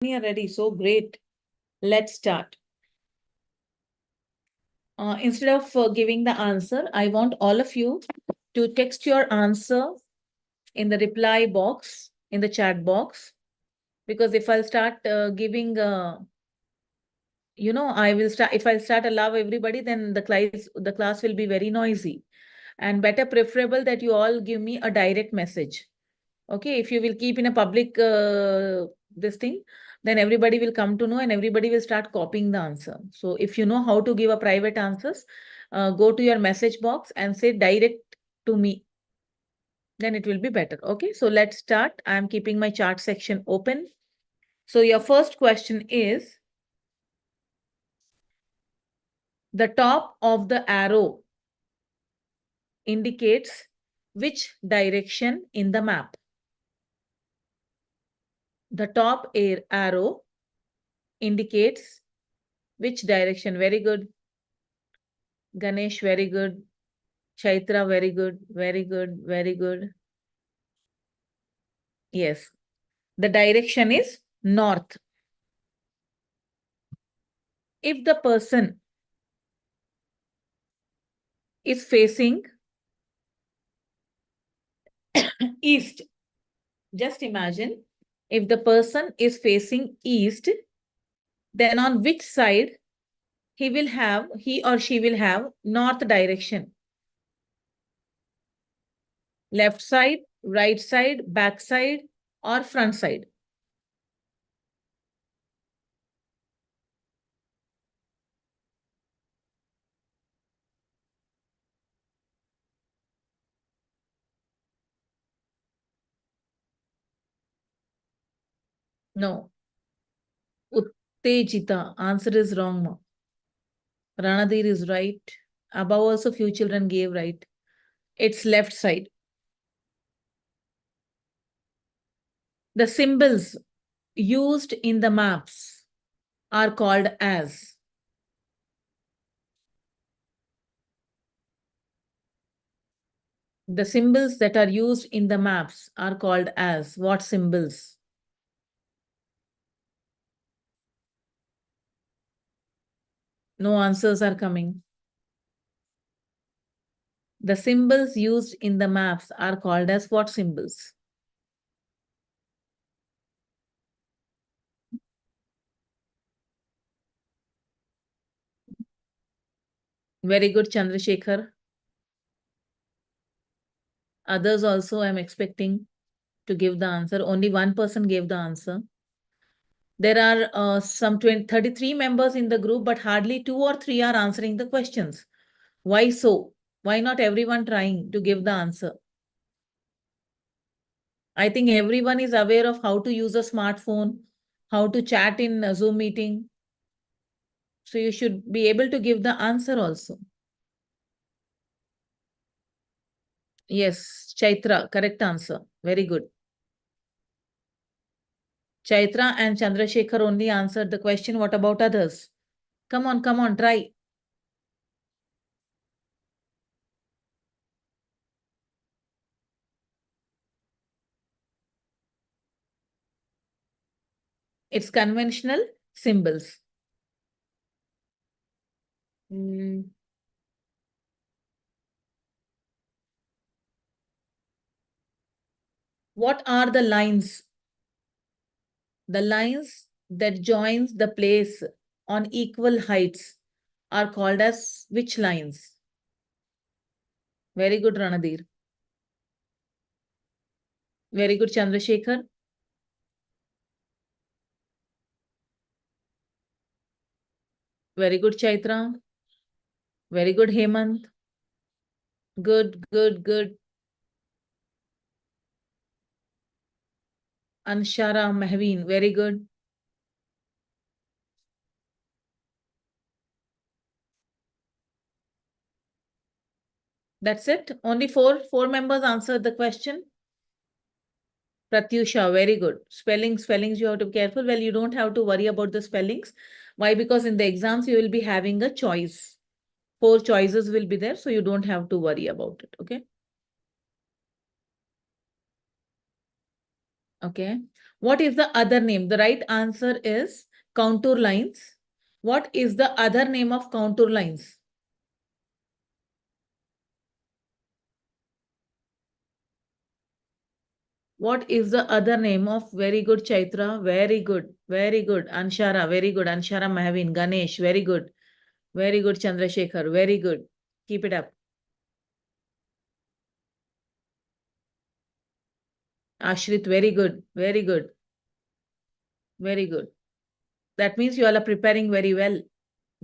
are ready. So great. Let's start. Instead of giving the answer, I want all of you to text your answer in the reply box, in the chat box. Because if I'll start giving, I will start, if I'll start allow everybody, then the class will be very noisy. And better preferable that you all give me a direct message. Okay, if you will keep in a public this thing, then everybody will come to know and everybody will start copying the answer. So if you know how to give a private answers, go to your message box and say direct to me. Then it will be better. Okay, so let's start. I'm keeping my chart section open. So your first question is, the top of the arrow indicates which direction in the map? The top arrow indicates which direction? Very good. Ganesh, very good. Chaitra, very good. Very good. Very good. Yes. The direction is north. If the person is facing east, just imagine if the person is facing east, then on which side he or she will have north direction? Left side, right side, back side, or front side? No. Uttejita. Answer is wrong, ma. Ranadir is right. Above also few children gave right. It's left side. The symbols used in the maps are called as? The symbols that are used in the maps are called as what symbols? No answers are coming. The symbols used in the maps are called as what symbols? Very good, Chandrasekhar. Others also I'm expecting to give the answer. Only one person gave the answer. There are some 33 members in the group, but hardly 2 or 3 are answering the questions. Why so? Why not everyone trying to give the answer? I think everyone is aware of how to use a smartphone, how to chat in a Zoom meeting. So you should be able to give the answer also. Yes, Chaitra, correct answer. Very good. Chaitra and Chandrasekhar only answered the question. What about others? Come on, try. It's conventional symbols. Mm. What are the lines? The lines that joins the place on equal heights are called as which lines? Very good, Ranadir. Very good, Chandrasekhar. Very good, Chaitra. Very good, Hemant. Good, good, good. Anshara Mahveen. Very good. That's it. Only four members answered the question. Pratyusha, very good. Spellings, you have to be careful. Well, you don't have to worry about the spellings. Why? Because in the exams, you will be having a choice. 4 choices will be there, so you don't have to worry about it. Okay. Okay. What is the other name? The right answer is contour lines. What is the other name of contour lines? What is the other name of? Very good, Chaitra. Very good. Very good. Anshara. Very good. Anshara Mahavin. Ganesh. Very good. Very good, Chandrasekhar. Very good. Keep it up. Ashrit. Very good. Very good. Very good. That means you all are preparing very well.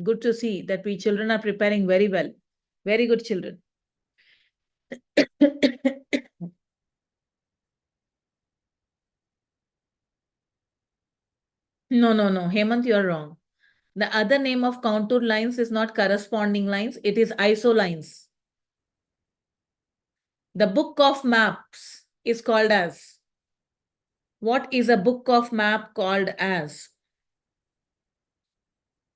Good to see that we children are preparing very well. Very good children. No, no, no. Hemant, you are wrong. The other name of contour lines is not corresponding lines. It is isolines. The book of maps is called as. What is a book of map called as?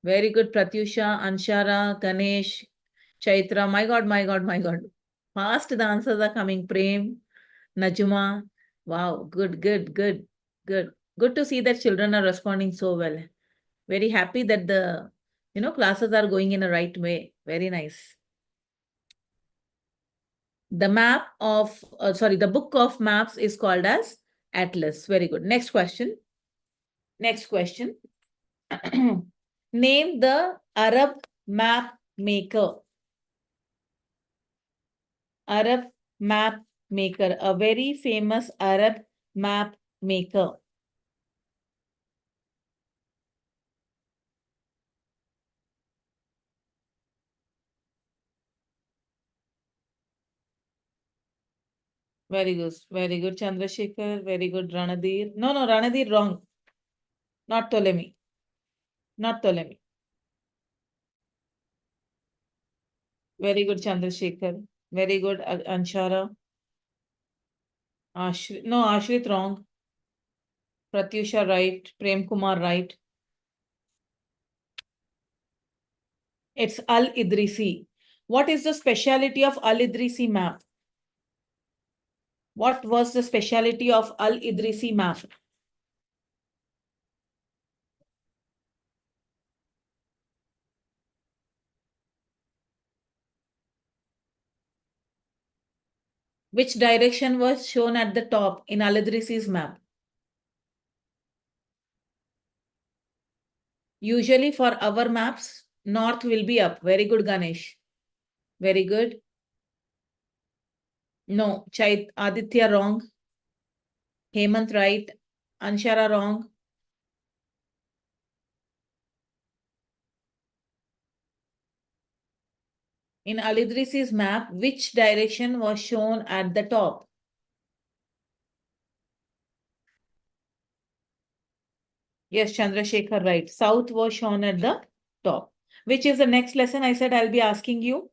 Very good, Pratyusha, Anshara, Ganesh, Chaitra. My God, my God, my God. Fast the answers are coming. Prem, Najuma. Wow, good, good, good, good. Good to see that children are responding so well. Very happy that the classes are going in a right way. Very nice. The map of, the book of maps is called as Atlas. Very good. Next question. Next question. Name the Arab map maker. Arab map maker. A very famous Arab map maker. Very good. Very good, Chandrasekhar. Very good, Ranadir. No, no, Ranadir, wrong. Not Ptolemy. Not Ptolemy. Very good, Chandrasekhar. Very good, Anshara. Ashrit, no, Ashrit wrong. Pratyusha right. Prem Kumar right. It's Al-Idrisi. What is the speciality of Al-Idrisi map? What was the speciality of Al-Idrisi map? Which direction was shown at the top in Al-Idrisi's map? Usually for our maps, north will be up. Very good, Ganesh. Very good. No, Aditya wrong. Hemant right. Anshara wrong. In Al-Idrisi's map, which direction was shown at the top? Yes, Chandrasekhar right. South was shown at the top. Which is the next lesson I said I'll be asking you?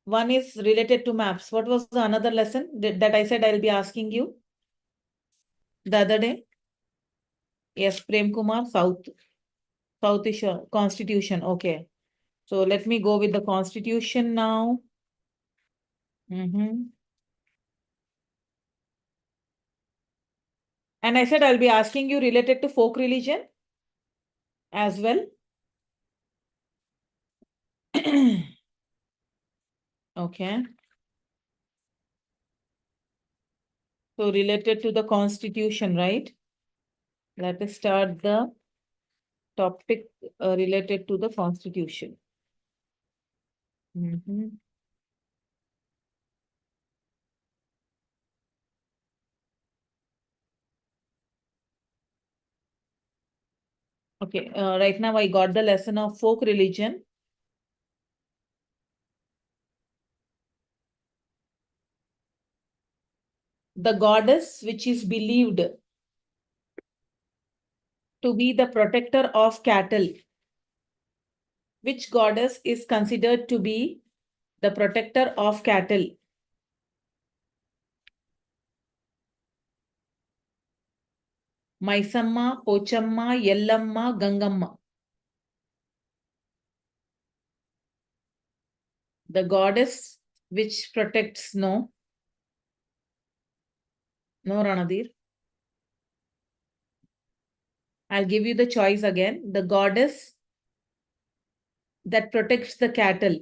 One is related to maps. What was the another lesson that I said I'll be asking you the other day? Yes, Prem Kumar, South. South is Constitution. Okay. So let me go with the Constitution now. And I said I'll be asking you related to folk religion as well. Okay. So related to the Constitution, right? Let us start the topic related to the Constitution. Okay, right now I got the lesson of folk religion. The goddess which is believed to be the protector of cattle. Which goddess is considered to be the protector of cattle? Maisamma, Pochamma, Yellamma, Gangamma. The goddess which protects, no. No, Ranadir. I'll give you the choice again. The goddess that protects the cattle.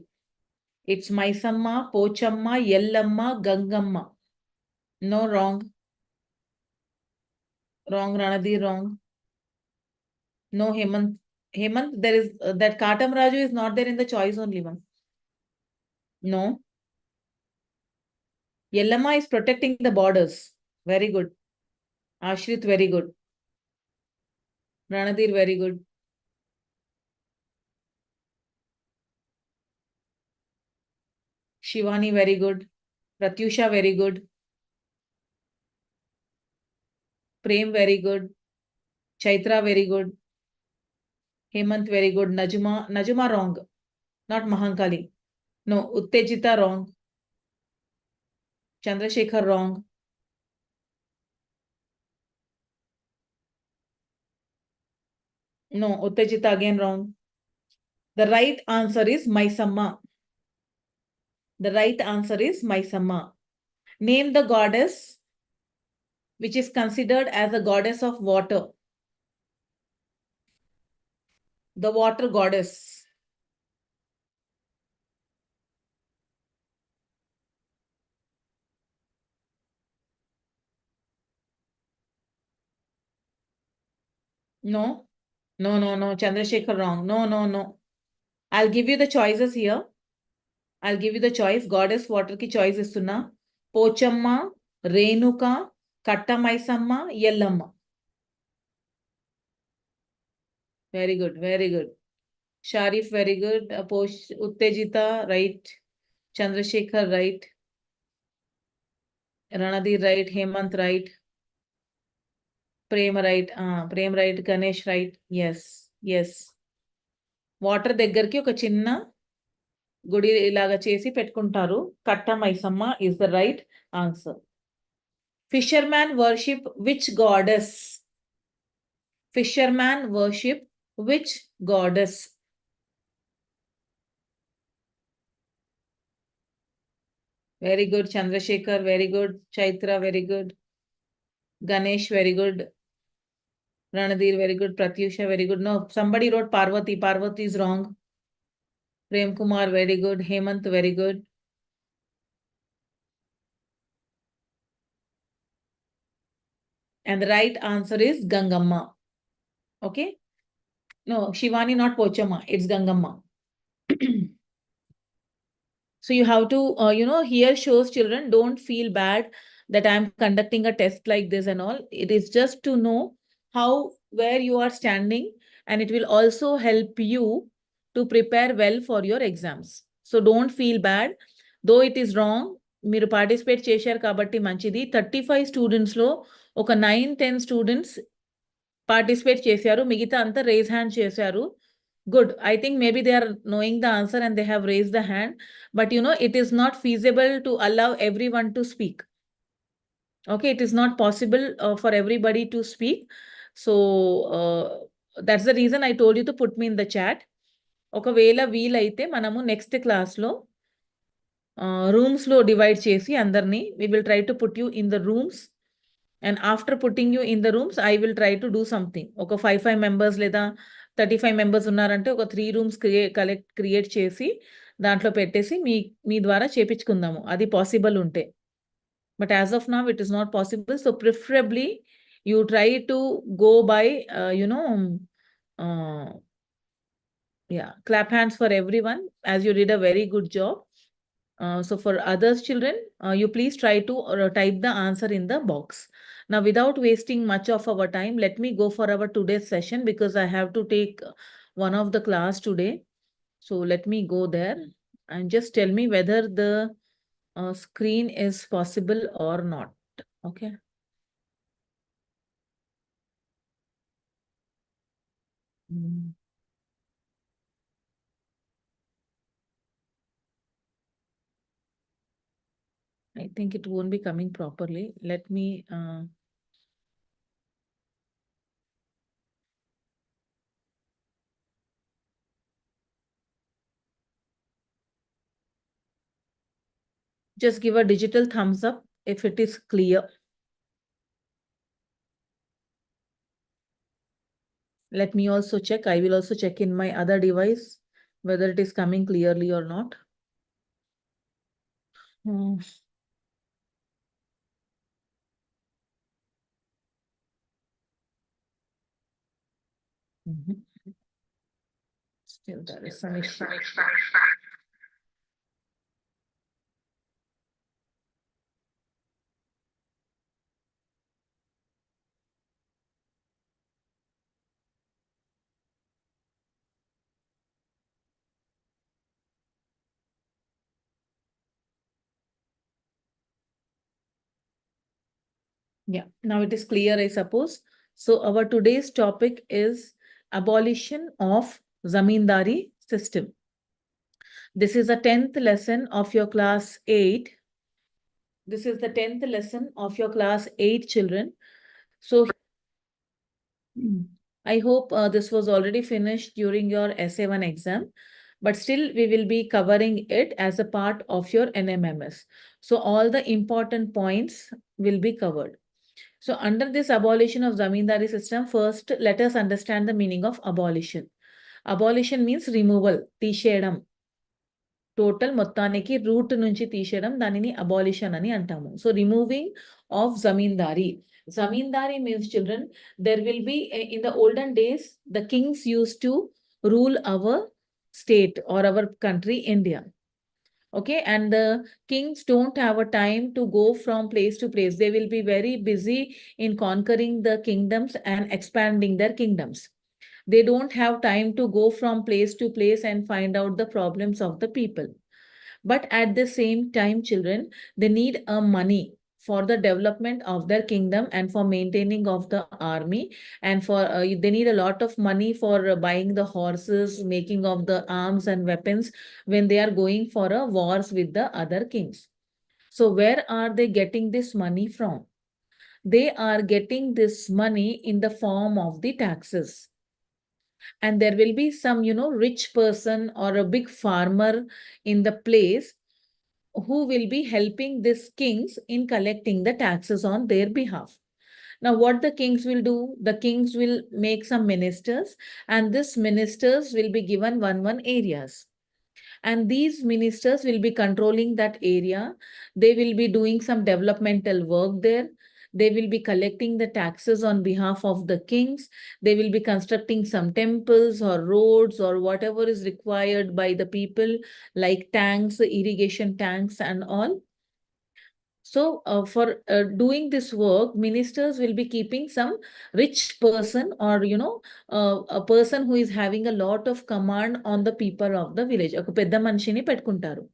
It's Maisamma, Pochamma, Yellamma, Gangamma. No, wrong. Wrong, Ranadir, wrong. No, Hemant. Hemant, there is that Katam Raju is not there in the choice only one. No. Yellamma is protecting the borders. Very good. Ashrit, very good. Ranadir, very good. Shivani, very good. Pratyusha, very good. Prem, very good. Chaitra, very good. Hemant, very good. Najuma, wrong. Not Mahankali. No, Uttejita, wrong. Chandrasekhar, wrong. No, Uttejita, again wrong. The right answer is Maisamma. The right answer is Maisamma. Name the goddess which is considered as a goddess of water. The water goddess. No, no. Chandrasekhar, wrong. No. I'll give you the choices here. I'll give you the choice. Goddess water ki choice istunna. Pochamma, Renuka, Kattamaisamma, Yellamma. Very good, very good. Sharif, very good. Uttejita, right. Chandrasekhar, right. Ranadir, right. Hemant, right. Prem, right. Prem, right. Ganesh, right. Yes. Water దగ్గరికి ఒక చిన్న గుడి ఇలాగా చేసి పెట్టుకుంటారు. కట్ట Maisamma is the right answer. Fisherman worship which goddess? Fisherman worship which goddess? Very good, Chandrasekhar, very good. Chaitra, very good. Ganesh, very good. Ranadir, very good. Pratyusha, very good. No, somebody wrote Parvati. Parvati is wrong. Prem Kumar, very good. Hemant, very good. And the right answer is Gangamma. Okay? No, Shivani, not Pochamma. It's Gangamma. So you have to, here shows children don't feel bad that I'm conducting a test like this and all. It is just to know where you are standing, and it will also help you to prepare well for your exams. So don't feel bad. Though it is wrong, మీరు participate చేశారు కాబట్టి మంచిది. 35 స్టూడెంట్స్లో ఒక 9-10 students participate చేశారు. మిగతా అంతా raise hand చేశారు. Good. I think maybe they are knowing the answer and they have raised the hand. But it is not feasible to allow everyone to speak. Okay, it is not possible for everybody to speak. So that's the reason I told you to put me in the chat. ఒకవేళ వీలైతే మనము next క్లాస్లో రూమ్స్లో divide చేసి అందరినీ we will try to put you in the rooms. And after putting you in the rooms, I will try to do something. ఒక 5 members లేదా 35 members ఉన్నారంటే ఒక 3 rooms క్రియేట్ చేసి దాంట్లో పెట్టేసి మీ ద్వారా చేపించుకుందాము. అది పాసిబుల్ ఉంటే. But as of now, it is not possible. So preferably, you try to go by, clap hands for everyone as you did a very good job. So for others children, you please try to type the answer in the box. Now, without wasting much of our time, let me go for our today's session because I have to take one of the class today. So let me go there and just tell me whether the screen is possible or not. Okay. I think it won't be coming properly. Let me just give a digital thumbs up if it is clear. Let me also check. I will also check in my other device whether it is coming clearly or not. Hmm. Mhm. Still there is some issue. Yeah, now it is clear, I suppose. So our today's topic is abolition of zamindari system. This is the 10th lesson of your class 8. This is the 10th lesson of your class 8 children. So I hope this was already finished during your SA1 exam, but still we will be covering it as a part of your NMMS. So all the important points will be covered. So under this abolition of zamindari system, first let us understand the meaning of abolition. Abolition means removal, తీసేయడం. Total మొత్తానికి route నుంచి తీసేయడం దానిని abolition అని అంటాము. So removing of zamindari. Zamindari means children, there will be in the olden days, the kings used to rule our state or our country, India. Okay, and the kings don't have a time to go from place to place. They will be very busy in conquering the kingdoms and expanding their kingdoms. They don't have time to go from place to place and find out the problems of the people. But at the same time, children, they need a money for the development of their kingdom and for maintaining of the army, and for they need a lot of money for buying the horses, making of the arms and weapons when they are going for a wars with the other kings. So where are they getting this money from? They are getting this money in the form of the taxes. And there will be some, rich person or a big farmer in the place who will be helping these kings in collecting the taxes on their behalf. Now, what the kings will do? The kings will make some ministers, and these ministers will be given one areas. And these ministers will be controlling that area. They will be doing some developmental work there. They will be collecting the taxes on behalf of the kings. They will be constructing some temples or roads or whatever is required by the people, like tanks, irrigation tanks, and all. So, for doing this work, ministers will be keeping some rich person, or a person who is having a lot of command on the people of the village. ఒక పెద్ద మనిషిని పెట్టుకుంటారు.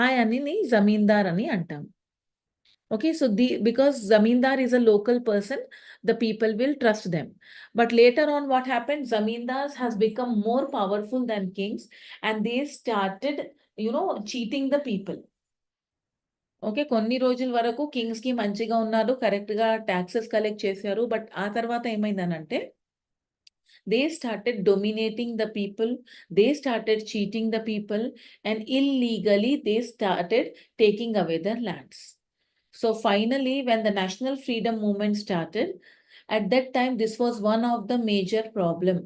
ఆయనని జమీందార్ అని అంటాం. Okay, so because zamindar is a local person, the people will trust them. But later on, what happened? Zamindars has become more powerful than kings, and they started, cheating the people. Okay. కొన్ని రోజుల వరకు కింగ్స్‌కి మంచిగా ఉన్నారు. కరెక్ట్‌గా taxes collect చేశారు. But ఆ తర్వాత ఏమైందనంటే, they started dominating the people. They started cheating the people. And illegally they started taking away their lands. So finally, when the national freedom movement started, at that time, this was one of the major problem,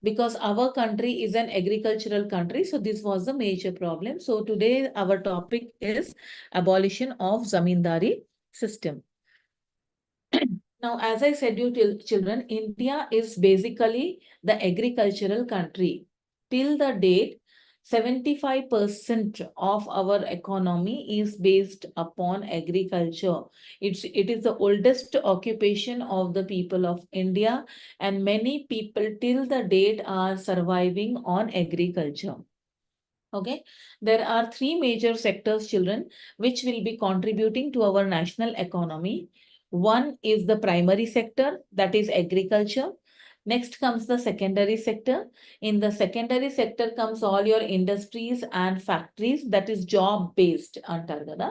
because our country is an agricultural country. So this was the major problem. So today our topic is abolition of zamindari system. Now, as I said you children, India is basically the agricultural country. Till the date, 75% of our economy is based upon agriculture. It is the oldest occupation of the people of India, and many people till the date are surviving on agriculture. Okay, there are three major sectors, children, which will be contributing to our national economy. One is the primary sector, that is agriculture. Next comes the secondary sector. In the secondary sector comes all your industries and factories, that is job based antar kada.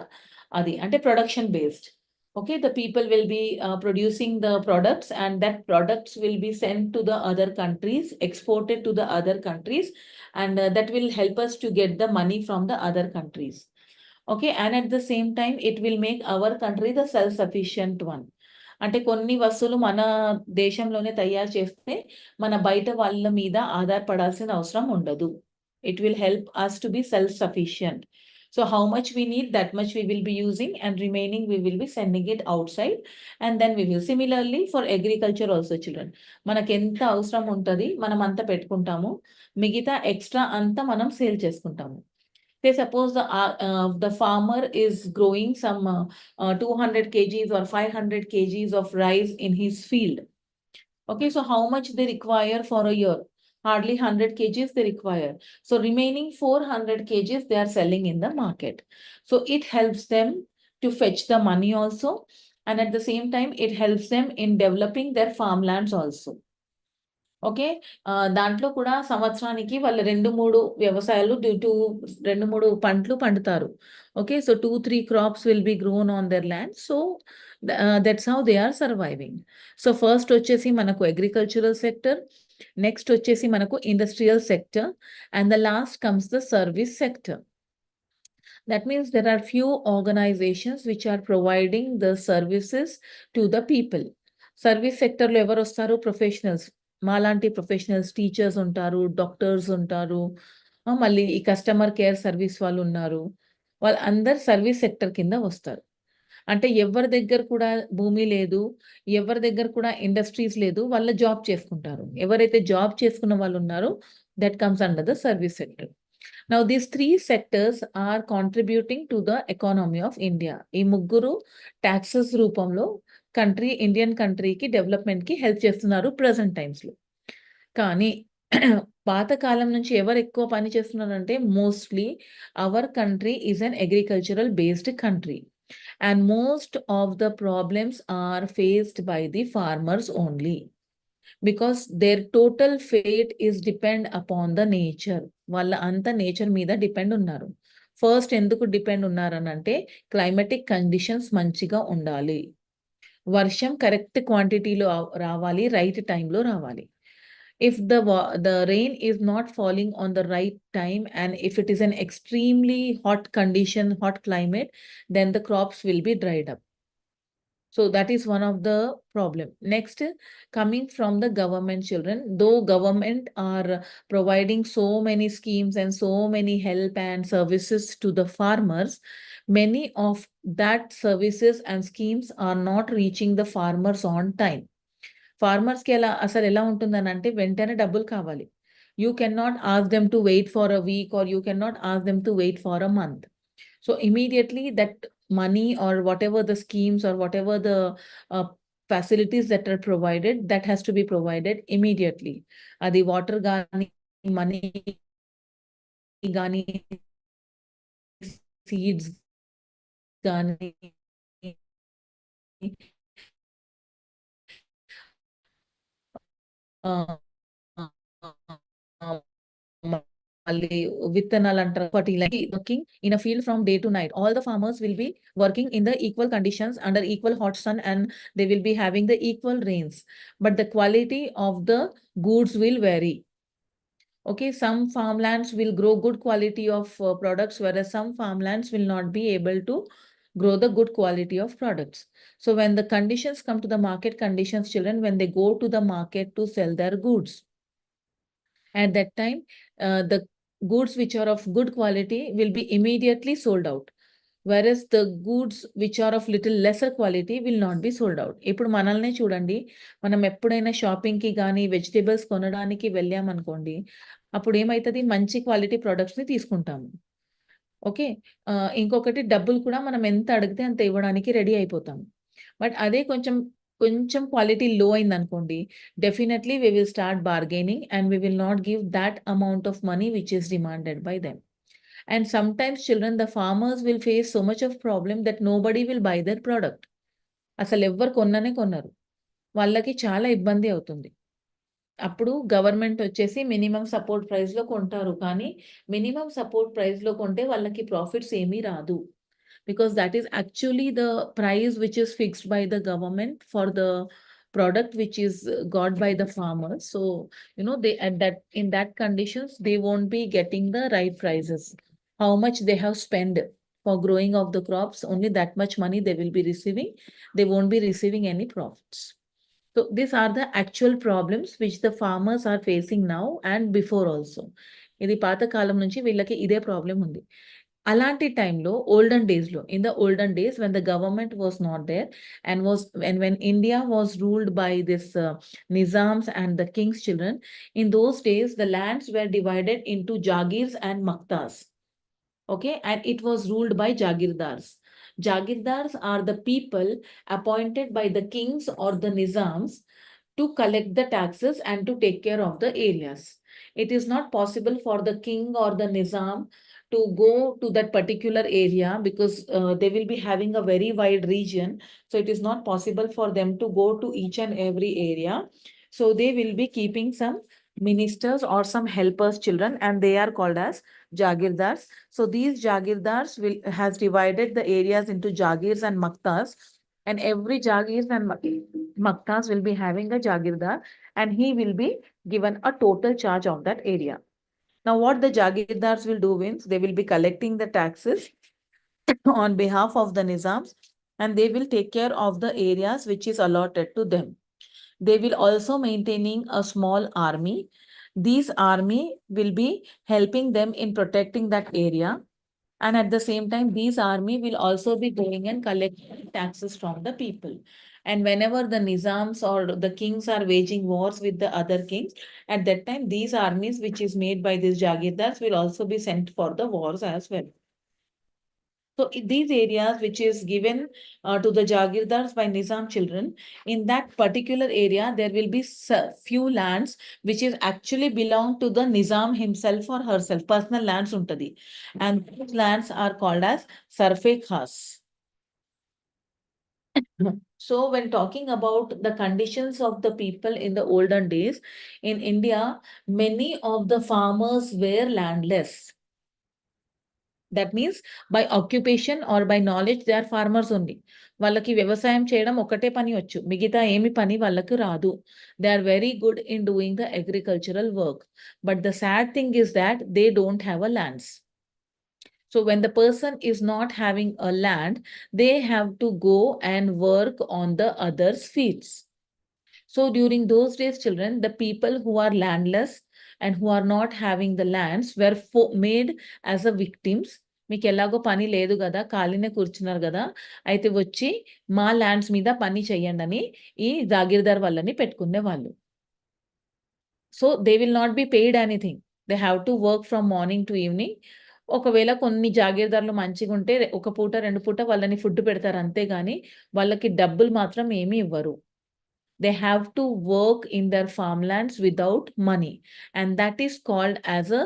Adi ante production based. Okay, the people will be producing the products, and that products will be sent to the other countries, exported to the other countries, and that will help us to get the money from the other countries. Okay, and at the same time, it will make our country the self-sufficient one. అంటే కొన్ని వస్తువులు మన దేశంలోనే తయారు చేస్తే మన బయట వాళ్ళ మీద ఆధారపడాల్సిన అవసరం ఉండదు. It will help us to be self-sufficient. So how much we need, that much we will be using, and remaining we will be sending it outside, and then we will. Similarly for agriculture also, children. మనకెంత అవసరం ఉంటది మనం అంత పెట్టుకుంటాము. మిగతా extra అంతా మనం sale చేసుకుంటాము. Say suppose the farmer is growing some 200 kgs or 500 kgs of rice in his field. Okay, so how much they require for a year? Hardly 100 kgs they require. So remaining 400 kgs they are selling in the market. So it helps them to fetch the money also, and at the same time it helps them in developing their farmlands also. Okay. దాంట్లో కూడా సంవత్సరానికి వాళ్ళు 2, 3 వ్యవసాయాలు 2, 3 పంటలు పండుతారు. Okay. So 2, 3 crops will be grown on their land. So that's how they are surviving. So first వచ్చేసి మనకు agricultural sector, next వచ్చేసి మనకు industrial sector, and the last comes the service sector. That means there are few organizations which are providing the services to the people. Service సెక్టర్‌లో ఎవరొస్తారు? Professionals. మాలాంటి professionals, teachers ఉంటారు, doctors ఉంటారు. మళ్ళీ ఈ customer care service వాళ్ళున్నారు. వాళ్ళందరూ service sector కింద వస్తారు. అంటే ఎవరి దగ్గర కూడా భూమి లేదు, ఎవరి దగ్గర కూడా ఇండస్ట్రీస్ లేదు, వాళ్ళు జాబ్ చేసుకుంటారు. ఎవరైతే జాబ్ చేసుకున్న వాళ్ళున్నారో that comes under the service sector. Now these 3 sectors are contributing to the economy of India. ఈ ముగ్గురు టాక్సెస్ రూపంలో ఇండియన్ కంట్రీకి డెవలప్‌మెంట్‌కి హెల్ప్ చేస్తున్నారు ప్రెజెంట్ టైమ్స్‌లో. కానీ పాతకాలం నుంచి ఎవరు ఎక్కువ పని చేస్తున్నారంటే mostly our country is an agricultural based country. And most of the problems are faced by the farmers only. Because their total fate is depend upon the nature. వాళ్ళ అంతా నేచర్ మీద డిపెండ్ ఉన్నారు. ఫస్ట్ ఎందుకు depend ఉన్నారనంటే climatic conditions మంచిగా ఉండాలి. వర్షం correct క్వాంటిటీలో రావాలి, రైట్ టైంలో రావాలి. If the rain is not falling on the right time, and if it is an extremely hot condition, hot climate, then the crops will be dried up. So that is one of the problem. Next, coming from the government, children, though government are providing so many schemes and so many help and services to the farmers, many of that services and schemes are not reaching the farmers on time. Farmers కి అసలు ఎలా ఉంటుందనంటే వెంటనే డబ్బులు కావాలి. You cannot ask them to wait for a week, or you cannot ask them to wait for a month. So immediately that money or whatever the schemes or whatever the facilities that are provided, that has to be provided immediately. Adi water gani, money gani, seeds gani, మళ్ళీ విత్తనాలంటారు. Working in a field from day to night. All the farmers will be working in the equal conditions under equal hot sun, and they will be having the equal rains. But the quality of the goods will vary. Okay, some farmlands will grow good quality of products, whereas some farmlands will not be able to grow the good quality of products. So when the conditions come to the market conditions, children, when they go to the market to sell their goods, at that time, the goods which are of good quality will be immediately sold out, whereas the goods which are of little lesser quality will not be sold out. ఇప్పుడు మనల్నే చూడండి, మనం ఎప్పుడైనా షాపింగ్‌కి గానీ, vegetables కొనడానికి వెళ్ళామనుకోండి, అప్పుడు ఏమైతది, మంచి క్వాలిటీ ప్రొడక్ట్స్‌ని తీసుకుంటాము. ఓకే. ఇంకొకటి డబ్బులు కూడా మనం ఎంత అడిగితే అంత ఇవ్వడానికి రెడీ అయిపోతాము. బట్ అదే కొంచెం క్వాలిటీ లో అయిందనుకోండి, definitely we will start bargaining, and we will not give that amount of money which is demanded by them. And sometimes, children, the farmers will face so much of problem that nobody will buy their product. అసలు ఎవ్వరు కొనరు. వాళ్ళకి చాలా ఇబ్బంది అవుతుంది. అప్పుడు government వచ్చేసి minimum support ప్రైస్‌లో కొంటారు. కానీ మినిమమ్ సపోర్ట్ ప్రైస్‌లో కొంటే వాళ్ళకి ప్రాఫిట్స్ ఏమీ రాదు. Because that is actually the price which is fixed by the government for the product which is got by the farmers. So, they in that conditions, they won't be getting the right prices. How much they have spent for growing of the crops, only that much money they will be receiving. They won't be receiving any profits. So these are the actual problems which the farmers are facing now and before also. ఇది పాత కాలం నుంచి వీళ్ళకి ఇదే problem ఉంది. అలాంటి టైంలో in the olden days when the government was not there and when India was ruled by this Nizams and the king's children, in those days the lands were divided into Jagirs and Maktas. Okay, and it was ruled by Jagirdars. Jagirdars are the people appointed by the kings or the Nizams to collect the taxes and to take care of the areas. It is not possible for the king or the Nizam to go to that particular area because they will be having a very wide region. So it is not possible for them to go to each and every area. So they will be keeping some ministers or some helpers children, and they are called as Jagirdars. So these Jagirdars has divided the areas into Jagirs and Maktas, and every Jagirs and Maktas will be having a Jagirdar, and he will be given a total charge of that area. Now, what the Jagirdars will do means they will be collecting the taxes on behalf of the Nizams, and they will take care of the areas which is allotted to them. They will also maintaining a small army. These army will be helping them in protecting that area. And at the same time, these army will also be going and collecting taxes from the people. And whenever the Nizams or the kings are waging wars with the other kings, at that time, these armies, which is made by these Jagirdars, will also be sent for the wars as well. So in these areas which is given to the Jagirdars by Nizam children, in that particular area, there will be few lands which is actually belong to the Nizam himself or herself, personal lands untadi. And those lands are called as Sarfe Khas. So when talking about the conditions of the people in the olden days, in India, many of the farmers were landless. That means by occupation or by knowledge, they are farmers only. వాళ్ళకి వ్యవసాయం చేయడం ఒకటే పని వచ్చు, మిగతా ఏమి పని వాళ్ళకి రాదు. They are very good in doing the agricultural work. But the sad thing is that they don't have a lands. So when the person is not having a land, they have to go and work on the others' fields. So during those days, children, the people who are landless and who are not having the lands were made as a victims. మీకు ఎలాగో పని లేదు కదా, ఖాళీనే కూర్చున్నారు కదా, అయితే వచ్చి మా ల్యాండ్స్ మీద పని చెయ్యండి అని ఈ జాగీర్దార్ వాళ్ళని పెట్టుకునే వాళ్ళు. So they will not be paid anything. They have to work from morning to evening. ఒకవేళ కొన్ని జాగీర్దార్లు మంచిగా ఉంటే ఒక పూట 2 పూట వాళ్ళని ఫుడ్ పెడతారు అంతే గాని వాళ్ళకి డబ్బులు మాత్రం ఏమీ ఇవ్వరు. They have to work in their farmlands without money, and that is called as a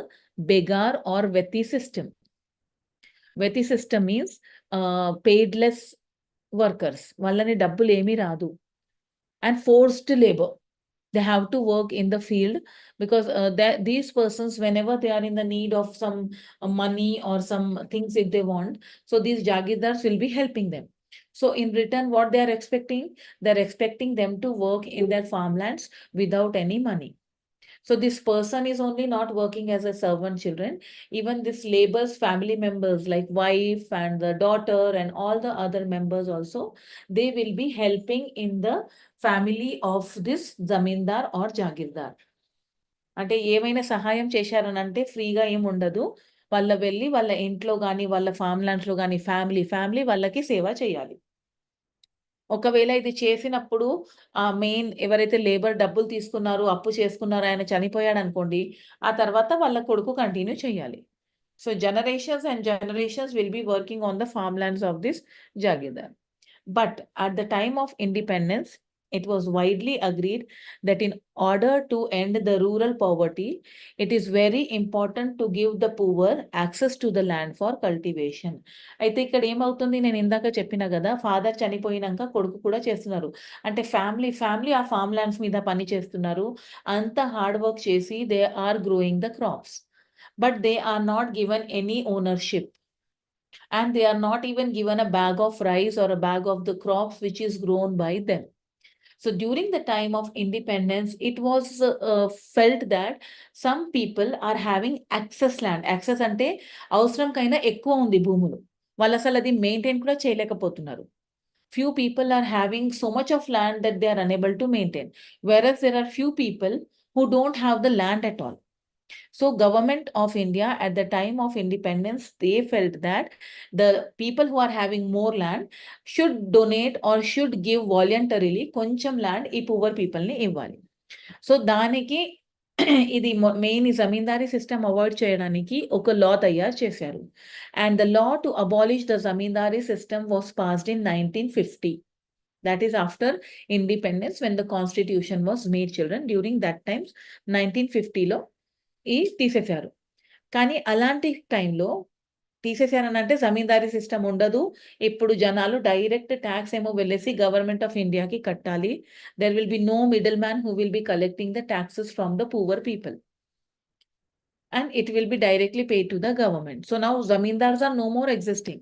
begar or veti system. Veti system means paidless workers. వాళ్ళని డబ్బులు ఏమీ రాదు. And forced labor. They have to work in the field because these persons, whenever they are in the need of some money or some things if they want, so these Jagirdars will be helping them. So in return, what they are expecting? They're expecting them to work in their farmlands without any money. So this person is only not working as a servant children. Even this labor's family members like wife and the daughter and all the other members also, they will be helping in the family of this zamindar or jagirdar. అంటే ఏమైనా సహాయం చేశారనంటే ఫ్రీగా ఏమి ఉండదు. వాళ్ళ వెళ్ళి వాళ్ళ ఇంట్లో గాని వాళ్ళ ఫామ్ ల్యాండ్స్లో గాని ఫ్యామిలీ వాళ్ళకి సేవ చేయాలి. ఒకవేళ ఇది చేసినప్పుడు మెయిన్ ఎవరైతే లేబర్ డబ్బులు తీసుకున్నారో, అప్పు చేసుకున్నారో ఆయన చనిపోయాడనుకోండి, ఆ తర్వాత వాళ్ళ కొడుకు కంటిన్యూ చేయాలి. So generations and generations will be working on the farmlands of this Jagirdar. But at the time of independence, it was widely agreed that in order to end the rural poverty, it is very important to give the poor access to the land for cultivation. అయితే ఇక్కడ ఏమవుతుంది, నేను ఇందాక చెప్పిన కదా, father చనిపోయినాక కొడుకు కూడా చేస్తున్నారు. అంటే ఫ్యామిలీ ఆ ఫామ్ ల్యాండ్స్ మీద పని చేస్తున్నారు. అంత హార్డ్ వర్క్ చేసి they are growing the crops. But they are not given any ownership. And they are not even given a bag of rice or a bag of the crops which is grown by them. So during the time of independence, it was felt that some people are having access land. Access ante అవసరం కైనా ఎక్కువ ఉంది భూములు. వాళ్ళు అసలు అది maintain కూడా చేయలేకపోతున్నారు. Few people are having so much of land that they are unable to maintain, whereas there are few people who don't have the land at all. So government of India at the time of independence, they felt that the people who are having more land should donate or should give voluntarily కొంచెం land ఈ poor people ని ఇవ్వాలి. So దానికి ఇది main జమీందారీ system avoid చేయడానికి ఒక లా తయారు చేశారు. And the law to abolish the zamindari system was passed in 1950. That is after independence when the constitution was made, children. During that times 1950లో ఈ తీసేశారు. కానీ అలాంటి టైంలో తీసేశారనంటే జమీందారీ సిస్టమ్ ఉండదు. ఇప్పుడు జనాలు డైరెక్ట్ ట్యాక్స్ ఏమో వెళ్ళేసి గవర్నమెంట్ ఆఫ్ ఇండియాకి కట్టాలి. There will be no middle man who will be collecting the taxes from the poor people. And it will be directly paid to the government. So now zamindars are no more existing.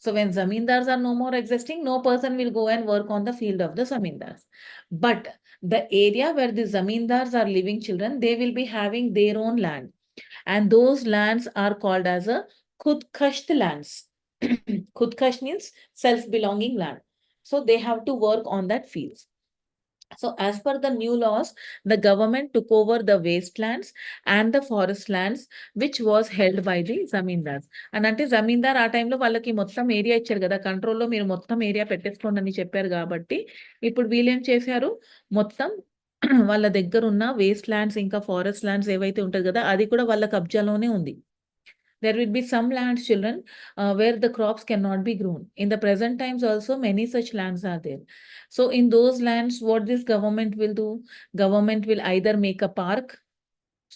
So when zamindars are no more existing, no person will go and work on the field of the zamindars. But the area where the zamindars are living, children, they will be having their own land. And those lands are called as a khudkasht lands. Khudkasht means self-belonging land. So they have to work on that fields. So as per the new laws, the government took over the wastelands and the forest lands, which was held by the zamindars. And అంటే జమీందార్ ఆ టైంలో వాళ్ళకి మొత్తం area ఇచ్చారు కదా, కంట్రోల్లో మీరు మొత్తం ఏరియా పెట్టేసుకోండి అని చెప్పారు కాబట్టి ఇప్పుడు వీళ్ళేం చేశారు, మొత్తం వాళ్ళ దగ్గర ఉన్న వేస్ట్ ల్యాండ్స్ ఇంకా ఫారెస్ట్ ల్యాండ్స్ ఏవైతే ఉంటుంది కదా, అది కూడా వాళ్ళ కబ్జాలోనే ఉంది. There will be some lands, children, where the crops cannot be grown. In the present times also, many such lands are there. So in those lands, what this government will do? Government will either make a park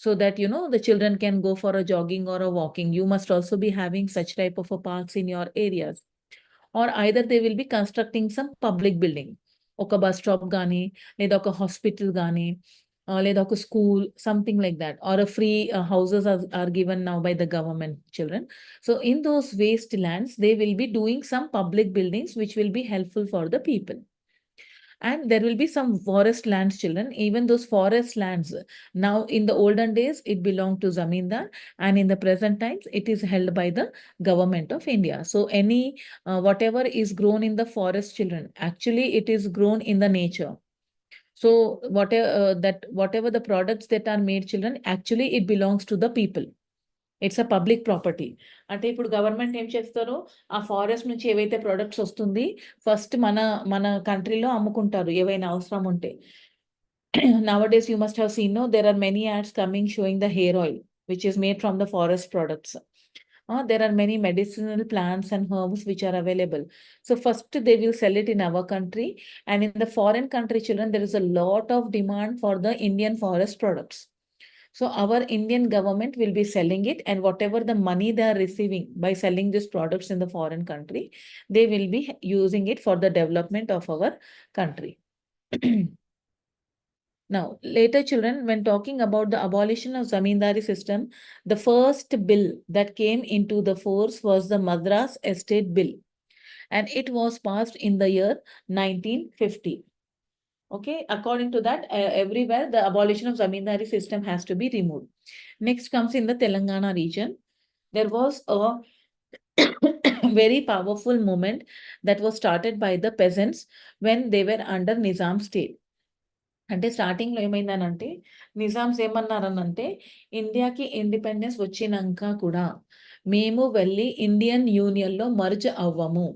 so that, the children can go for a jogging or a walking. You must also be having such type of a parks in your areas. Or either they will be constructing some public building. ఒక bus stop గానీ, లేదా ఒక hospital గానీ, లేదా ఒక school, something like that. Or free houses are given now by the government, children. So in those waste lands, they will be doing some public buildings which will be helpful for the people. And there will be some forest lands, children. Even those forest lands, now in the olden days, it belonged to zamindar, and in the present times, it is held by the government of India. So any whatever is grown in the forest, children, actually it is grown in the nature. So whatever the products that are made, children, actually it belongs to the people. It's a public property. అంటే ఇప్పుడు government ఏం చేస్తారో, ఆ forest నుంచి ఏవైతే products వస్తుంది, first మన కంట్రీలో అమ్ముకుంటారు ఏవైనా అవసరం ఉంటే. Nowadays you must have seen, no, there are many ads coming showing the hair oil which is made from the forest products. There are many medicinal plants and herbs which are available. So first they will sell it in our country, and in the foreign country, children, there is a lot of demand for the Indian forest products. So our Indian government will be selling it, and whatever the money they are receiving by selling these products in the foreign country, they will be using it for the development of our country. Now, later, children, when talking about the abolition of zamindari system, the first bill that came into the force was the Madras Estate Bill, and it was passed in the year 1950. Okay, according to that, everywhere the abolition of zamindari system has to be removed. Next comes in the Telangana region. There was a very powerful movement that was started by the peasants when they were under Nizam state. అంటే స్టార్టింగ్‌లో ఏమైందనంటే, నిజామ్స్ ఏమన్నారనంటే, ఇండియాకి independence వచ్చినంక కూడా మేము వెళ్ళి Indian యూనియన్‌లో merge అవ్వము.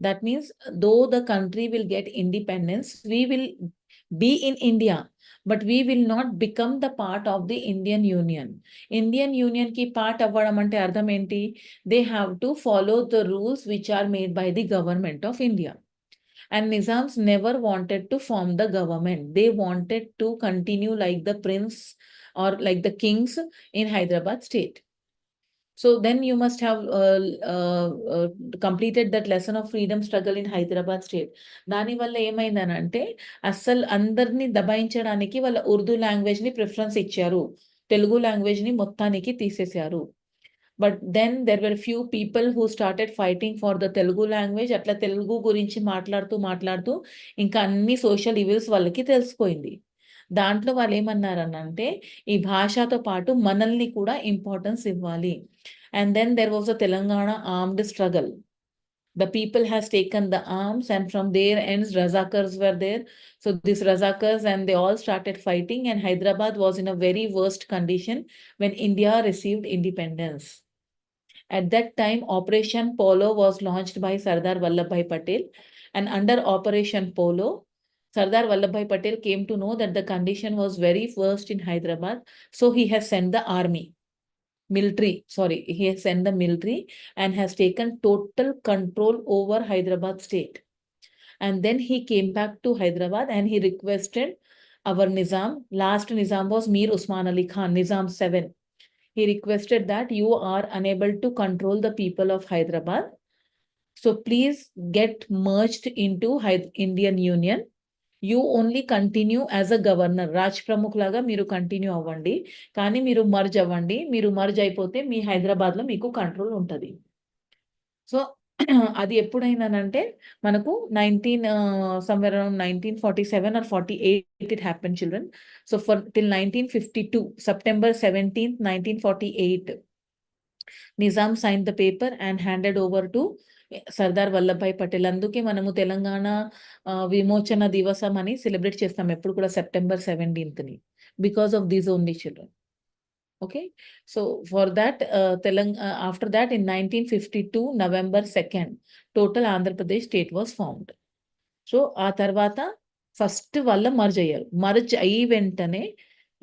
That means though the country will get independence, we will be in India, but we will not become the part of the Indian Union. Indian Union ki part avvadam ante ardham enti? They have to follow the rules which are made by the government of India. And Nizams never wanted to form the government. They wanted to continue like the prince or like the kings in Hyderabad state. So then you must have completed that lesson of freedom struggle in Hyderabad state. దాని వల్ల ఏమైందనంటే, అస్సలు అందరినీ దబాయించడానికి వాళ్ళ Urdu language ని preference ఇచ్చారు, Telugu language ని మొత్తానికి తీసేశారు. But then there were few people who started fighting for the Telugu language. అట్లా తెలుగు గురించి మాట్లాడుతూ ఇంకా అన్ని సోషల్ ఈవిల్స్ వాళ్ళకి తెలిసిపోయింది. దాంట్లో వాళ్ళు ఏమన్నారనంటే, ఈ భాషతో పాటు మనల్ని కూడా ఇంపార్టెన్స్ ఇవ్వాలి. And then there was a Telangana armed struggle. The people has taken the arms, and from their ends Razakars were there. So these Razakars, and they all started fighting, and Hyderabad was in a very worst condition when India received independence. At that time, Operation Polo was launched by Sardar Vallabhbhai Patel, and under Operation Polo, Sardar Vallabhbhai Patel came to know that the condition was very worst in Hyderabad, so he has sent the army. He has sent the military and has taken total control over Hyderabad state. And then he came back to Hyderabad and he requested our Nizam. Last Nizam was Mir Usman Ali Khan, Nizam 7. He requested that you are unable to control the people of Hyderabad. So please get merged into Indian Union. You only continue as a governor. Raj Pramukh laga మీరు continue అవ్వండి, కానీ మీరు merge అవ్వండి. మీరు merge అయిపోతే మీ హైదరాబాద్లో మీకు control ఉంటుంది. సో అది ఎప్పుడైనానంటే మనకు 1947 or 48 it happened, children. So for till 1952, September 17th, 1948, Nizam signed the paper and handed over to Sardar Vallabhbhai Patel. అందుకే మనము తెలంగాణ విమోచన దివసం అని సెలబ్రేట్ చేస్తాం ఎప్పుడు కూడా September 17th, because of these only children. Okay, so for that, after that in 1952, November 2nd, total Andhra Pradesh state was formed. So ఆ తర్వాత first వాళ్ళ మర్జ్ అయ్యారు. మర్జ్ అయ్యి వెంటనే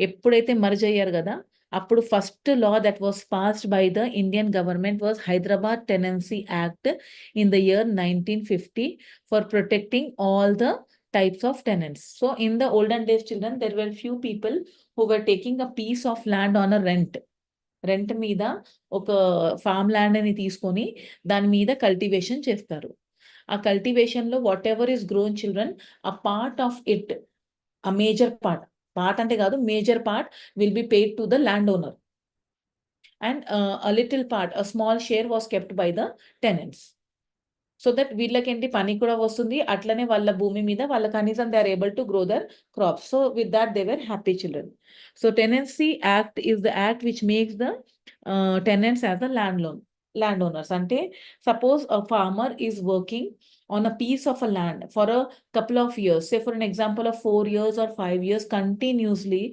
ఎప్పుడైతే మర్జ్ అయ్యారు కదా, అప్పుడు first law that was passed by the Indian government was Hyderabad tenancy act in the year 1950 for protecting all the types of tenants. So in the olden days, children, there were few people who were taking a piece of land on a rent. Rent మీద ఒక farm land అని తీసుకొని దాని మీద cultivation చేస్తారు. ఆ cultivation లో what ever is grown, children, a part of it, a major part అంటే కాదు, major part will be paid to the landowner, and a little part, a small share was kept by the tenants. So that వీళ్ళకేంటి పని కూడా వస్తుంది, అట్లనే వాళ్ళ భూమి మీద వాళ్ళ కనీసం they are able to grow their crops. So with that they were happy children. So tenancy act is the act which makes the tenants as the landowners. అంటే suppose a farmer is working on a piece of a land for a couple of years, say for an example of 4 years or 5 years continuously,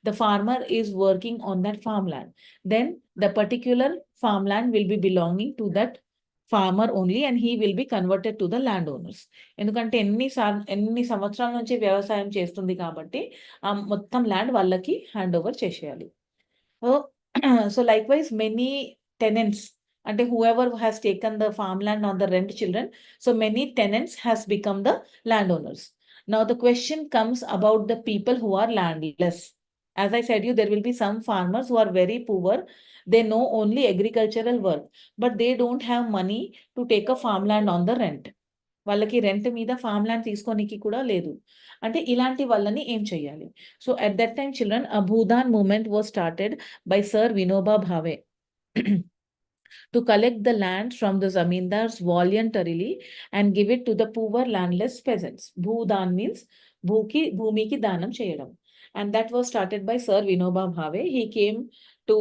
the farmer is working on that farmland. Then the particular farmland will be belonging to that farmer only, and he will be converted to the landowners. ఎందుకంటే ఎన్ని సంవత్సరాల నుంచి వ్యవసాయం చేస్తుంది కాబట్టి ఆ మొత్తం land వాళ్ళకి హ్యాండ్ ఓవర్ చేసేయాలి. So likewise, many tenants, and whoever has taken the farmland on the rent, children, so many tenants has become the landowners. Now the question comes about the people who are landless. As I said you, there will be some farmers who are very poor. They know only agricultural work, but they don't have money to take a farmland on the rent. వాళ్ళకి rent మీద farm land తీసుకోనికి కూడా లేదు. అంటే ఇలాంటి వాళ్ళని ఏం చేయాలి? So at that time, children, a Bhudan movement was started by Sir Vinoba Bhave to collect the land from the zamindars voluntarily and give it to the poor landless peasants. Bhudan means భూమికి దానం చేయడం. And that was started by Sir Vinoba Bhave. He came to,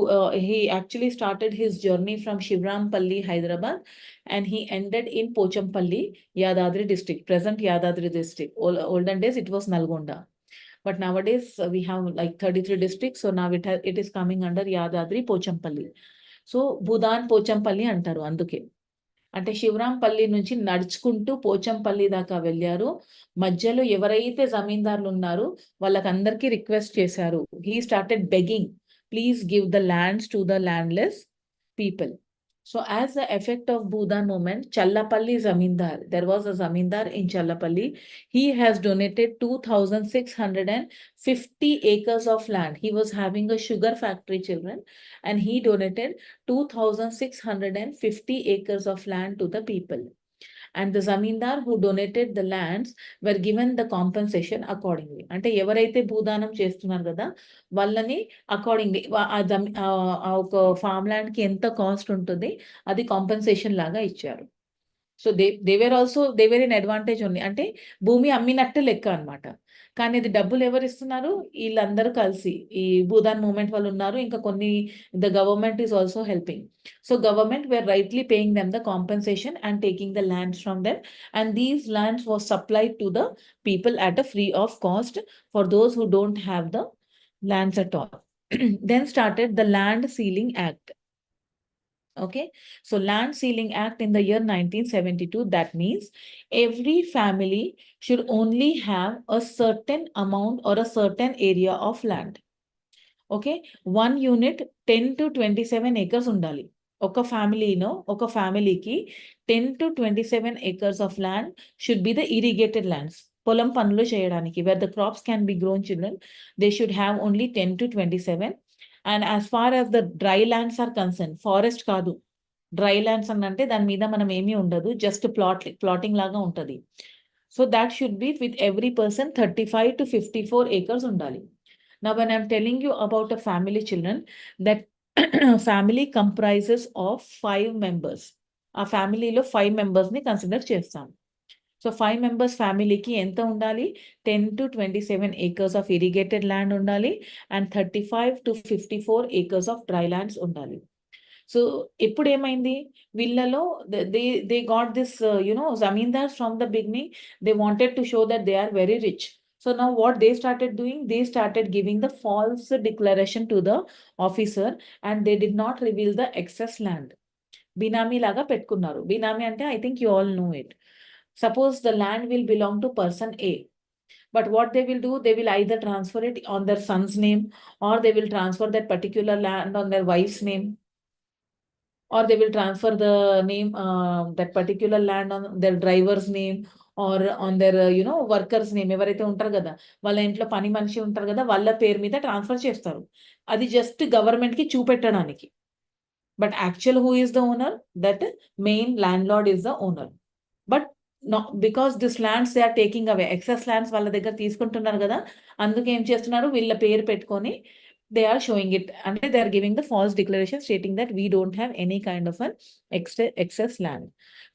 he actually started his journey from Shivrampalli, Hyderabad, and he ended in Pochampalli, Yadadri district, present Yadadri district. Olden days it was Nalgonda. But nowadays we have like 33 districts. So now it is coming under Yadadri, Pochampalli. So Bhudan Pochampalli అంటారు అందుకే. అంటే శివరాంపల్లి నుంచి నడుచుకుంటూ పోచంపల్లి దాకా వెళ్ళారు. మధ్యలో ఎవరైతే జమీందారులు ఉన్నారో వాళ్ళకందరికీ రిక్వెస్ట్ చేశారు. He started begging, please give the lands to the landless people. So as the effect of Bhudan movement, Challapalli Zamindar, there was a Zamindar in Challapalli. He has donated 2,650 acres of land. He was having a sugar factory, children, and he donated 2,650 acres of land to the people. And the zamindar who donated the lands were given the compensation accordingly. అంటే ఎవరైతే భూదానం చేస్తున్నారు కదా వాళ్ళని accordingly ఒక farm land కి ఎంత cost ఉంటుంది అది కాంపెన్సేషన్ లాగా ఇచ్చారు. So they were in advantage ఉంది, అంటే భూమి అమ్మినట్టు లెక్క అన్నమాట. కానీ ఇది డబ్బులు ఎవరు ఇస్తున్నారు? వీళ్ళందరూ కలిసి ఈ భూదాన్ మూవ్మెంట్ వాళ్ళు ఉన్నారు. ఇంకా కొన్ని the government is also helping. So government wear rightly paying them the compensation and taking the lands from them, and these lands was supplied to the people at a free of cost for those who don't have the lands at all. Then started the Land Sealing Act. Okay, so Land Sealing Act in the year 1972, that means every family should only have a certain amount or a certain area of land. Okay, one unit 10 to 27 acres undali. Oka family no, oka family ki 10 to 27 acres of land should be the irrigated lands. Polam panulu cheyadaniki, where the crops can be grown, children, they should have only 10 to 27. And as far as the dry lands are concerned, forest కాదు, dry lands అని అంటే దాని మీద మనం ఏమీ ఉండదు, just plotting లాగా ఉంటుంది. So that should be with every person 35 to 54 acres ఉండాలి. Now when I'm telling you about a family, children, that family comprises of 5 members. ఆ ఫ్యామిలీలో 5 members ని కన్సిడర్ చేస్తాం. సో 5 members ఫ్యామిలీకి ఎంత ఉండాలి? 10 to 27 acres of irrigated land ఉండాలి, and 35 to 54 acres of dry lands ఉండాలి. సో ఎప్పుడు ఏమైంది వీళ్ళలో, they got this zamindars from the beginning. They wanted to show that they are very rich. So now what they started doing, they started giving the false declaration to the officer, and they did not reveal the excess land. Binami laga petkunnaru. Binami ante I think you all know it. Suppose the land will belong to person A, but what they will do, they will either transfer it on their son's name, or they will transfer that particular land on their wife's name, or they will transfer the name, that particular land on their driver's name, or on their workers name. ఎవరైతే ఉంటారు కదా వాళ్ళ ఇంట్లో పని మనిషి ఉంటారు కదా వాళ్ళ పేరు మీద ట్రాన్స్ఫర్ చేస్తారు. అది జస్ట్ గవర్నమెంట్ కి చూపెట్టడానికి. But actual who is the owner? That main landlord is the owner. But because this lands they are taking away, excess lands వాళ్ళ దగ్గర తీసుకుంటున్నారు కదా, అందుకే ఏం చేస్తున్నారు, వీళ్ళ పేరు పెట్టుకొని they are showing it, and they are giving the false declaration stating that we don't have any kind of an excess land.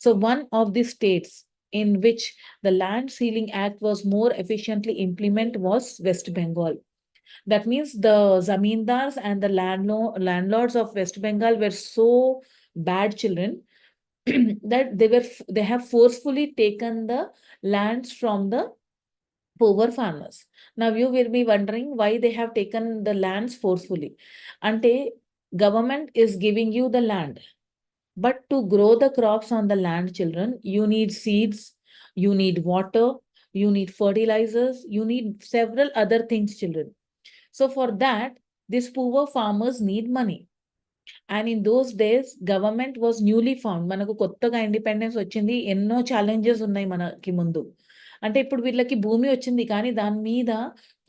So one of the states in which the Land Sealing Act was more efficiently implemented was West Bengal. That means the zamindars and the landlords of West Bengal were so bad, children, that they have forcefully taken the lands from the poor farmers. Now you will be wondering why they have taken the lands forcefully. Ante government is giving you the land, but to grow the crops on the land, children, you need seeds, you need water, you need fertilizers, you need several other things, children. So for that, these poor farmers need money. And in those days, government was newly found. Manaku kottaga independence వచ్చింది, ఎన్నో challenges ఉన్నాయి మనకి ముందు. అంటే ఇప్పుడు వీళ్ళకి భూమి వచ్చింది కానీ దాని మీద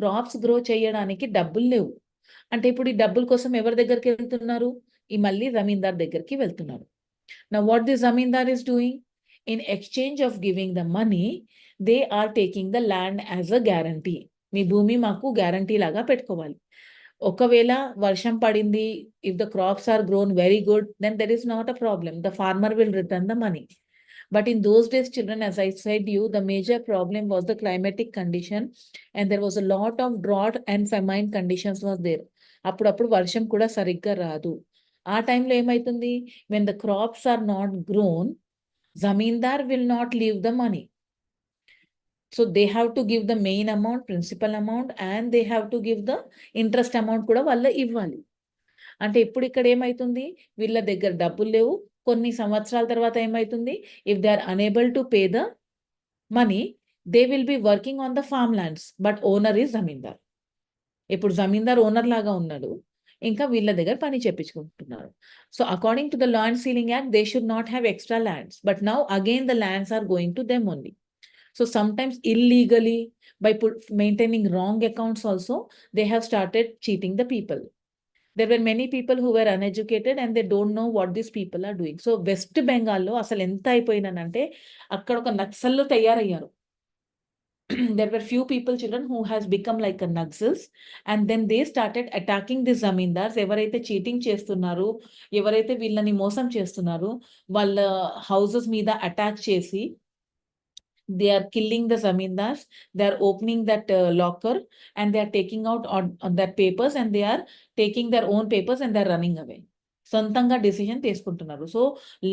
క్రాప్స్ గ్రో చేయడానికి డబ్బులు లేవు. అంటే ఇప్పుడు ఈ డబ్బుల కోసం ఎవరి దగ్గరికి వెళ్తున్నారు? ఈ మళ్ళీ జమీందార్ దగ్గరికి వెళ్తున్నారు. Now what the zamindar is doing? In exchange of giving the money, they are taking the land as a guarantee. మీ భూమి మాకు గ్యారంటీ లాగా పెట్టుకోవాలి. ఒకవేళ వర్షం పడింది, if the crops are grown very good, then there is not a problem. The farmer will return the money. But in those days, children, as I said you, the major problem was the climatic condition, and there was a lot of drought and famine conditions was there. అప్పుడప్పుడు వర్షం కూడా సరిగ్గా రాదు. ఆ టైంలో ఏమైతుంది, when the crops are not grown, zamindar will not leave the money. So they have to give the main amount, principal amount, and they have to give the interest amount కూడా వాళ్ళ ఇవ్వాలి. అంటే ఇప్పుడు ఇక్కడ ఏమైతుంది, వీళ్ళ దగ్గర డబ్బులు లేవు. కొన్ని సంవత్సరాల తర్వాత ఏమైతుంది, if they are unable to pay the money, they will be working on the farm lands, but owner is zamindar. ఇప్పుడు జమీందార్ ఓనర్ లాగా ఉన్నాడు, ఇంకా వీళ్ళ దగ్గర పని చేపించుకుంటున్నారు. So according to the land ceiling act, they should not have extra lands, but now again the lands are going to them only. So sometimes illegally, by maintaining wrong accounts also, they have started cheating the people. There were many people who were uneducated and they don't know what these people are doing. So West Bengal lo asalu enta ayipoyinanante akkada oka naxallu tayarayyaru. There were few people, children, who has become like a naxals, and then they started attacking the zamindars. Evaraithe cheating chestunnaru, evaraithe villani mosam chestunnaru, valla houses meeda attack chesi They are killing the zamindars. They are opening that locker and they are taking out on that papers and they are taking their own papers and they are running away. సొంతంగా decision తీసుకుంటున్నారు. So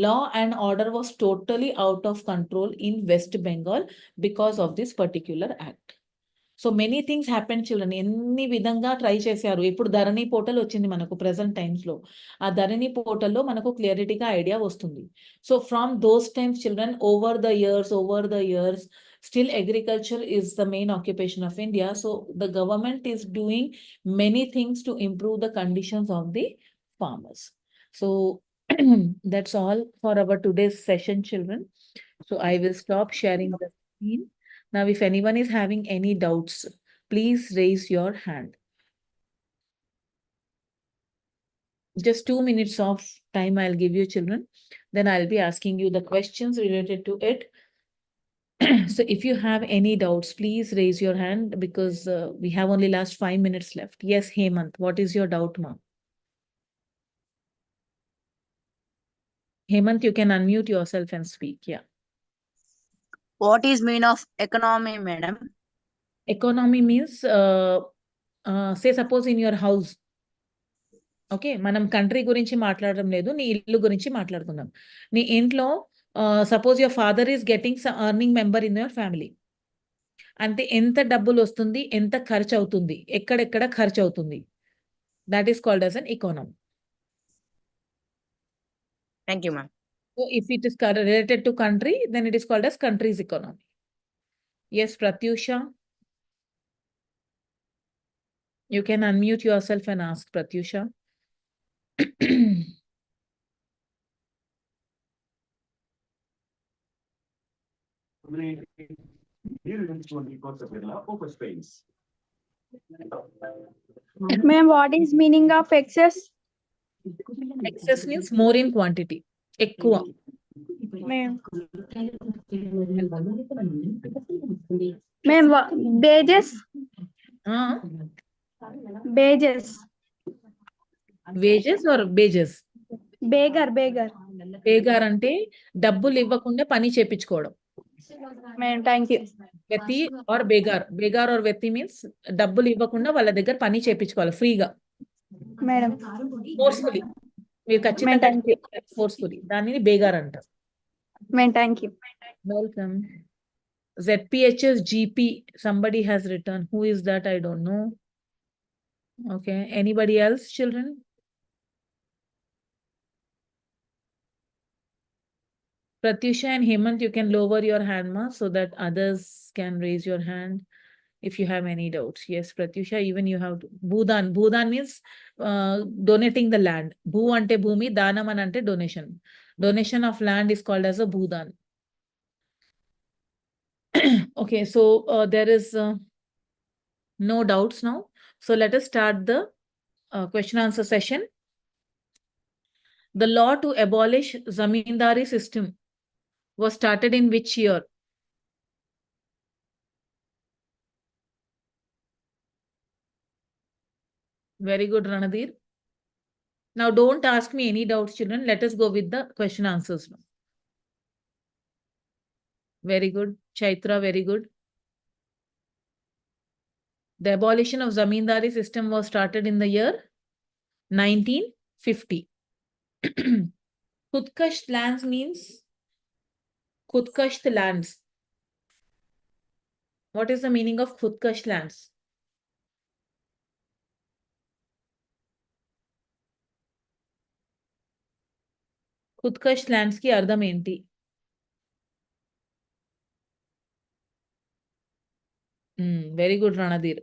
law and order was totally out of control in West Bengal because of this particular act. So many things happen children. ఎన్ని విధంగా try చేశారు. ఇప్పుడు ధరణి portal వచ్చింది మనకు present టైమ్స్లో. ఆ ధరణి పోర్టల్లో మనకు క్లియరిటీగా ఐడియా వస్తుంది. So from those times children over the years still agriculture is the main occupation of India. So the government is doing many things to improve the conditions of the farmers. So that's all for our today's session, children. So I will stop sharing the screen. Now, if anyone is having any doubts, please raise your hand. Just 2 minutes of time I'll give you, children. Then I'll be asking you the questions related to it. So if you have any doubts, please raise your hand because we have only last 5 minutes left. Yes, Hemant, what is your doubt, ma'am? Hemant, you can unmute yourself and speak. Yeah. What is mean of economy, madam? Economy means, say suppose in your house. Okay, మనం country గురించి మాట్లాడడం లేదు, నీ ఇల్లు గురించి మాట్లాడుకుందాం. నీ ఇంట్లో suppose your father is getting earning member in your family. అంటే ఎంత డబ్బులు వస్తుంది, ఎంత ఖర్చు అవుతుంది, ఎక్కడెక్కడ ఖర్చు అవుతుంది, that is called as an economy. Thank you, ma'am. So if it is related to country, then it is called as country's economy. Yes, Pratyusha, you can unmute yourself and ask, Pratyusha. Ma'am, what is meaning of excess? Excess means more in quantity. ఎక్కువ. Ma'am. Ma'am, wages? Wages. Wages or wages? Beggar. బేగార్ అంటే డబ్బులు ఇవ్వకుండా పని చేపించుకోవడం. Ma'am, thank you. Vetti or begar. Begar or vetti means డబ్బులు ఇవ్వకుండా వాళ్ళ దగ్గర పని చేపించుకోవాలి ఫ్రీగా. Madam. ఫోర్స్ఫుల్లీ. మీరు ఖచ్చితంగా ఫోర్స్ఫుల్లీ. దానిని బేగార్ అంటారు. Ma'am, thank you. Welcome. ZPHS GP, somebody has written. Who is that? I don't know. Okay, anybody else, children? Pratyusha and Hemant, you can lower your hand, ma, so that others can raise your hand if you have any doubts. Yes, Pratyusha, even you have to. Bhudan. Bhudan means donating the land. Bhu ante bhumi, danam ante donation. Donation of land is called as a Bhudan. Okay, so there is no doubts now. So let us start the question answer session. The law to abolish zamindari system was started in which year? Very good, Ranadir. Now don't ask me any doubts, children. Let us go with the question answers now. Very good. Chaitra, very good. The abolition of zamindari system was started in the year 1950. Khudkasht lands means Khudkasht lands. What is the meaning of Khudkasht lands? Khudkasht lands ki ardham enti? Very good, Ranadir.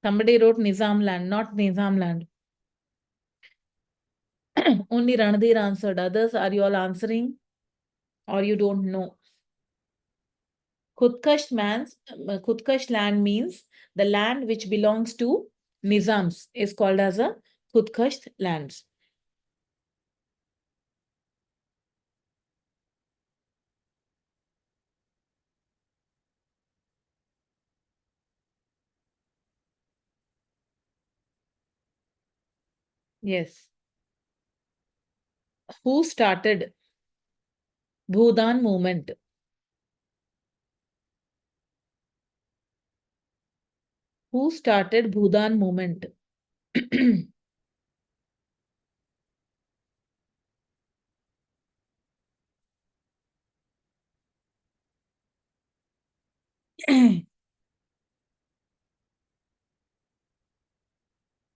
Somebody wrote Nizam land, not Nizam land. Only Ranadir answered. Others, are you all answering? Or you don't know? Khudkasht land means the land which belongs to Nizams is called as a Khudkasht lands. Yes. Who started? Bhudan movement. Who started Bhudan movement?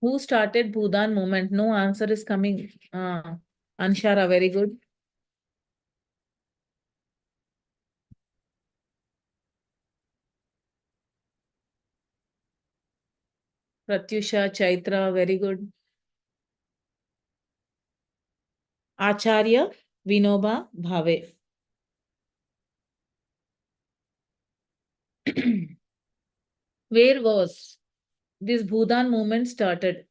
Who started Bhudan movement? No answer is coming. Anshara, very good. Pratyusha, Chaitra, very good. Acharya, Vinoba, Bhave. Where was this Bhudan movement started?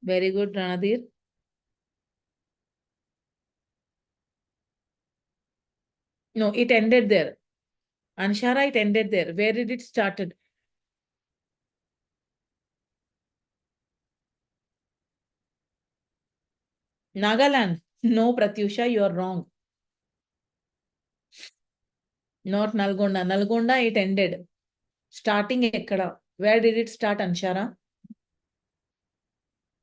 Very good, Ranadir. No, it ended there. Anshara, it ended there. Where did it started? Nagaland. No, Pratyusha, you are wrong. Not Nalgonda. Nalgonda, it ended. Starting ekkada. Where did it start, Anshara?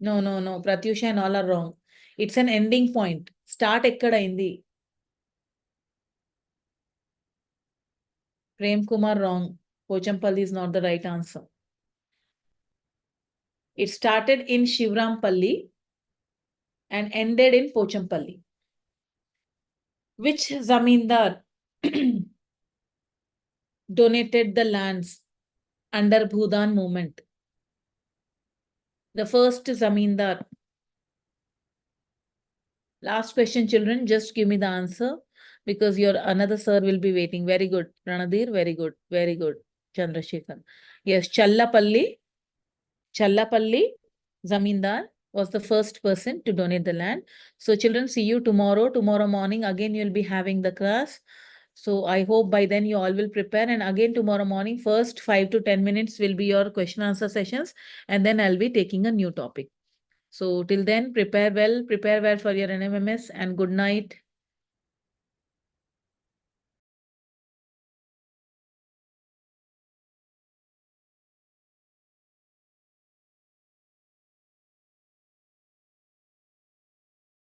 No, no, no. Pratyusha and all are wrong. It's an ending point. Start ekkada indi. Prem Kumar, wrong. Pochampalli is not the right answer. It started in Shivrampalli and ended in Pochampalli. Which zamindar donated the lands under Bhudan movement? The first zamindar. Last question, children. Just give me the answer because your another sir will be waiting. Very good. Ranadir, very good. Very good. Chandrasekhar. Yes, Challapalli zamindar was the first person to donate the land. So children, see you tomorrow. Tomorrow morning, again, you'll be having the class. So I hope by then you all will prepare. And again, tomorrow morning, first 5 to 10 minutes will be your question answer sessions. And then I'll be taking a new topic. So till then, prepare well for your NMMS and good night.